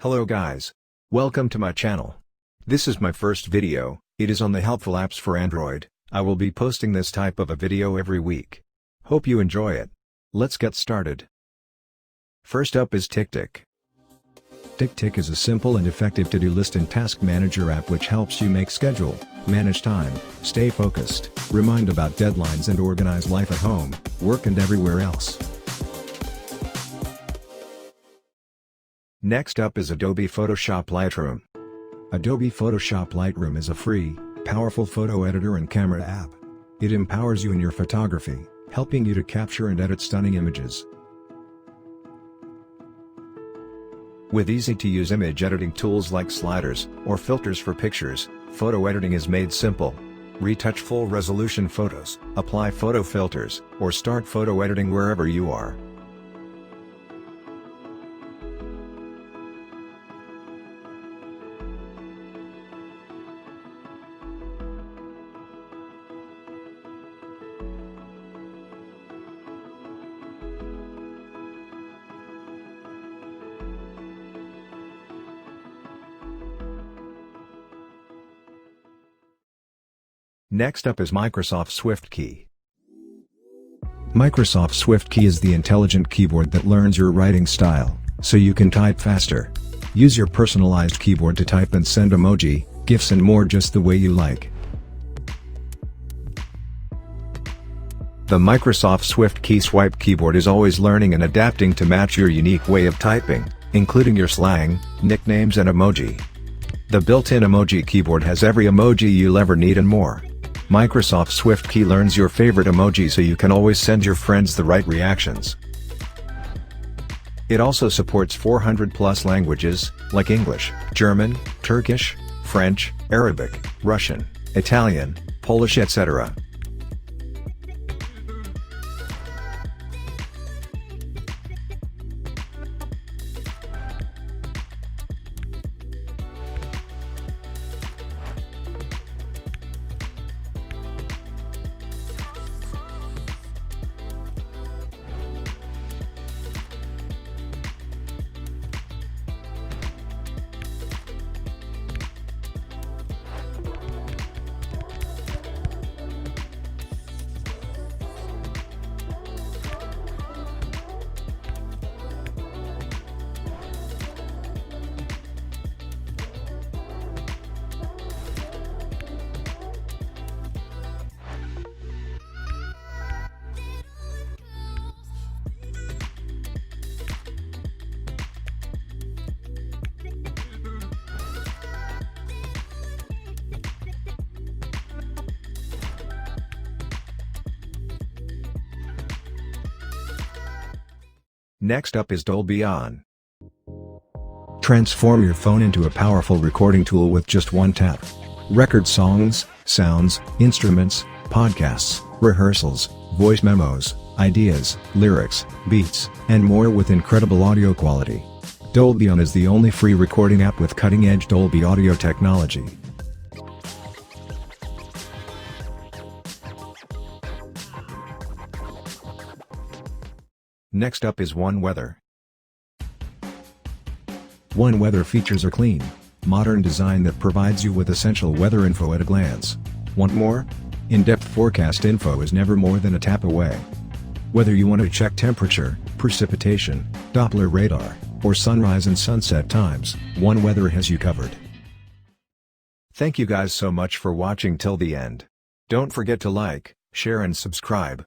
Hello guys. Welcome to my channel. This is my first video. It is on the helpful apps for Android. I will be posting this type of a video every week. Hope you enjoy it. Let's get started. First up is TickTick. TickTick is a simple and effective to-do list and task manager app which helps you make schedule, manage time, stay focused, remind about deadlines and organize life at home, work and everywhere else. Next up is Adobe Photoshop Lightroom. Adobe Photoshop Lightroom is a free, powerful photo editor and camera app. It empowers you in your photography, helping you to capture and edit stunning images. With easy-to-use image editing tools like sliders or filters for pictures, photo editing is made simple. Retouch full-resolution photos, apply photo filters, or start photo editing wherever you are. Next up is Microsoft SwiftKey. Microsoft SwiftKey is the intelligent keyboard that learns your writing style, so you can type faster. Use your personalized keyboard to type and send emoji, GIFs and more just the way you like. The Microsoft SwiftKey swipe keyboard is always learning and adapting to match your unique way of typing, including your slang, nicknames and emoji. The built-in emoji keyboard has every emoji you'll ever need and more. Microsoft SwiftKey learns your favorite emoji so you can always send your friends the right reactions. It also supports 400+ languages, like English, German, Turkish, French, Arabic, Russian, Italian, Polish etc. Next up is Dolby On. Transform your phone into a powerful recording tool with just one tap. Record songs, sounds, instruments, podcasts, rehearsals, voice memos, ideas, lyrics, beats, and more with incredible audio quality. Dolby On is the only free recording app with cutting-edge Dolby audio technology. Next up is One Weather. One Weather features a clean, modern design that provides you with essential weather info at a glance. Want more? In-depth forecast info is never more than a tap away. Whether you want to check temperature, precipitation, Doppler radar, or sunrise and sunset times, One Weather has you covered. Thank you guys so much for watching till the end. Don't forget to like, share and subscribe.